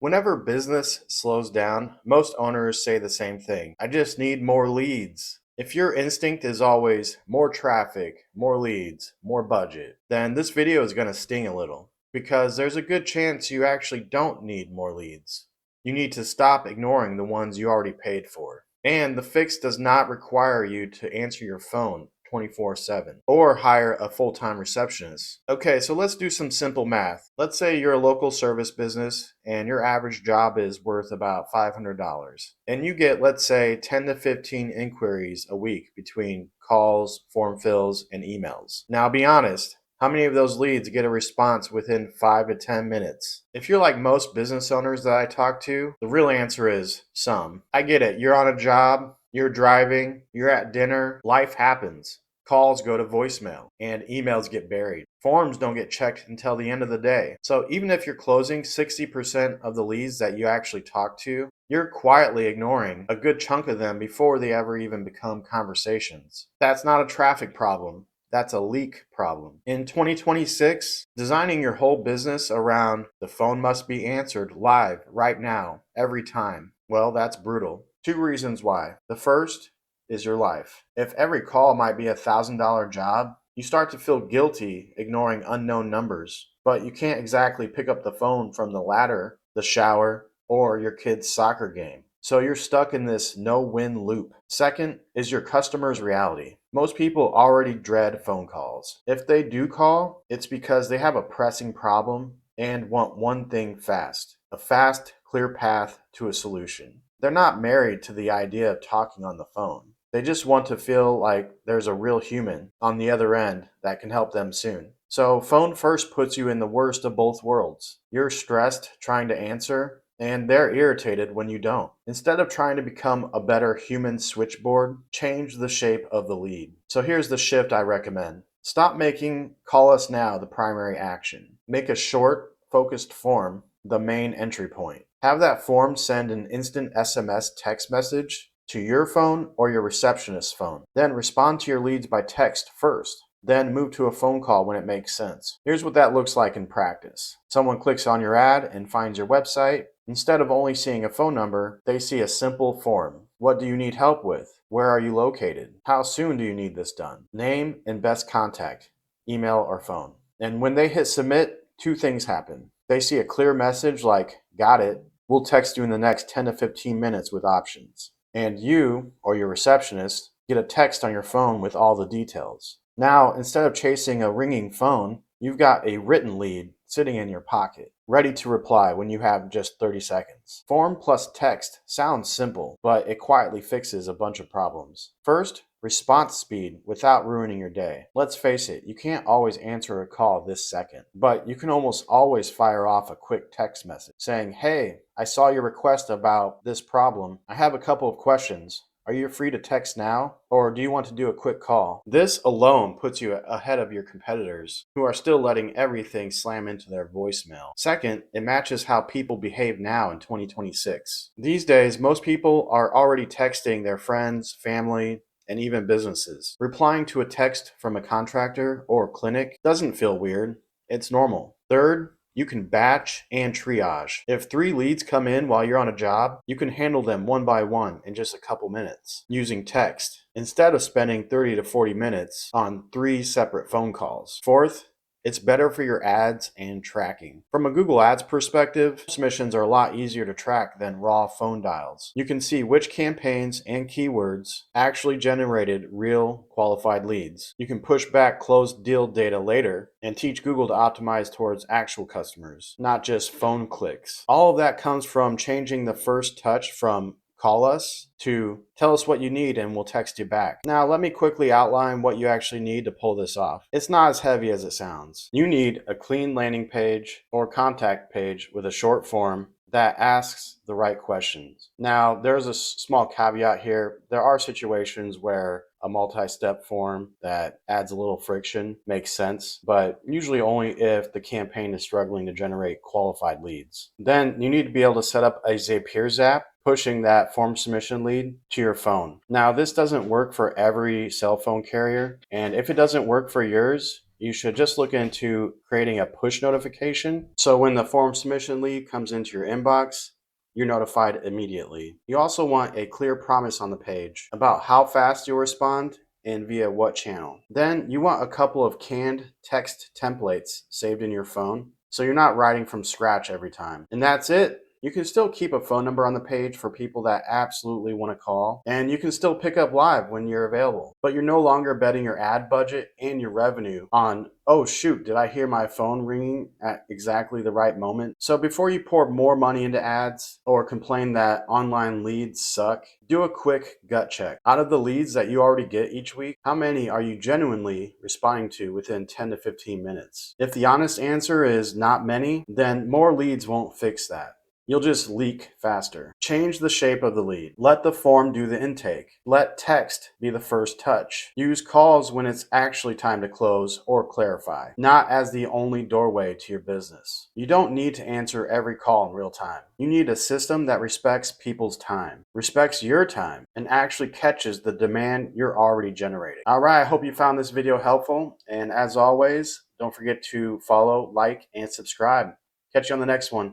Whenever business slows down, most owners say the same thing. I just need more leads. If your instinct is always more traffic, more leads, more budget, then this video is going to sting a little because there's a good chance you actually don't need more leads. You need to stop ignoring the ones you already paid for. And the fix does not require you to answer your phone 24/7 or hire a full-time receptionist. Okay, so let's do some simple math. Let's say you're a local service business and your average job is worth about $500. And you get, let's say, 10 to 15 inquiries a week between calls, form fills, and emails. Now be honest, how many of those leads get a response within 5 to 10 minutes? If you're like most business owners that I talk to, the real answer is some. I get it. You're on a job, you're driving, you're at dinner, life happens. Calls go to voicemail and emails get buried. Forms don't get checked until the end of the day. So even if you're closing 60% of the leads that you actually talk to, you're quietly ignoring a good chunk of them before they ever even become conversations. That's not a traffic problem. That's a leak problem. In 2026, designing your whole business around the phone must be answered live right now, every time. Well, that's brutal. Two reasons why. The first is your life. If every call might be $1,000 job, you start to feel guilty ignoring unknown numbers, but you can't exactly pick up the phone from the ladder, the shower, or your kid's soccer game. So you're stuck in this no-win loop. Second is your customer's reality. Most people already dread phone calls. If they do call, it's because they have a pressing problem and want one thing fast, a fast, clear path to a solution. They're not married to the idea of talking on the phone. They just want to feel like there's a real human on the other end that can help them soon. So phone first puts you in the worst of both worlds. You're stressed trying to answer, and they're irritated when you don't. Instead of trying to become a better human switchboard, change the shape of the lead. So here's the shift I recommend. Stop making call us now the primary action. Make a short, focused form the main entry point. Have that form send an instant SMS text message to your phone or your receptionist's phone. Then respond to your leads by text first. Then move to a phone call when it makes sense. Here's what that looks like in practice. Someone clicks on your ad and finds your website. Instead of only seeing a phone number, they see a simple form. What do you need help with? Where are you located? How soon do you need this done? Name and best contact, email or phone. And when they hit submit, two things happen. They see a clear message like, got it, we'll text you in the next 10 to 15 minutes with options. And you, or your receptionist, get a text on your phone with all the details. Now, instead of chasing a ringing phone, you've got a written lead sitting in your pocket, ready to reply when you have just 30 seconds. Form plus text sounds simple, but it quietly fixes a bunch of problems. First, response speed without ruining your day. Let's face it, you can't always answer a call this second, but you can almost always fire off a quick text message saying, hey, I saw your request about this problem. I have a couple of questions. Are you free to text now? Or do you want to do a quick call? This alone puts you ahead of your competitors who are still letting everything slam into their voicemail. Second, it matches how people behave now in 2026. These days, most people are already texting their friends, family, and even businesses. Replying to a text from a contractor or clinic doesn't feel weird. It's normal. Third, you can batch and triage. If 3 leads come in while you're on a job, you can handle them one by one in just a couple minutes using text instead of spending 30 to 40 minutes on 3 separate phone calls. Fourth, it's better for your ads and tracking. From a Google Ads perspective, submissions are a lot easier to track than raw phone dials. You can see which campaigns and keywords actually generated real qualified leads. You can push back closed deal data later and teach Google to optimize towards actual customers, not just phone clicks. All of that comes from changing the first touch from call us to tell us what you need and we'll text you back. Now, let me quickly outline what you actually need to pull this off. It's not as heavy as it sounds. You need a clean landing page or contact page with a short form that asks the right questions. Now, there's a small caveat here. There are situations where a multi-step form that adds a little friction makes sense, but usually only if the campaign is struggling to generate qualified leads. Then you need to be able to set up a Zapier Zap pushing that form submission lead to your phone. Now, this doesn't work for every cell phone carrier, and if it doesn't work for yours, you should just look into creating a push notification. So when the form submission lead comes into your inbox, you're notified immediately. You also want a clear promise on the page about how fast you'll respond and via what channel. Then you want a couple of canned text templates saved in your phone so you're not writing from scratch every time. And that's it. You can still keep a phone number on the page for people that absolutely want to call, and you can still pick up live when you're available. But you're no longer betting your ad budget and your revenue on, oh shoot, did I hear my phone ringing at exactly the right moment? So before you pour more money into ads or complain that online leads suck, do a quick gut check. Out of the leads that you already get each week, how many are you genuinely responding to within 10 to 15 minutes? If the honest answer is not many, then more leads won't fix that. You'll just leak faster. Change the shape of the lead. Let the form do the intake. Let text be the first touch. Use calls when it's actually time to close or clarify, not as the only doorway to your business. You don't need to answer every call in real time. You need a system that respects people's time, respects your time, and actually catches the demand you're already generating. All right, I hope you found this video helpful. And as always, don't forget to follow, like, and subscribe. Catch you on the next one.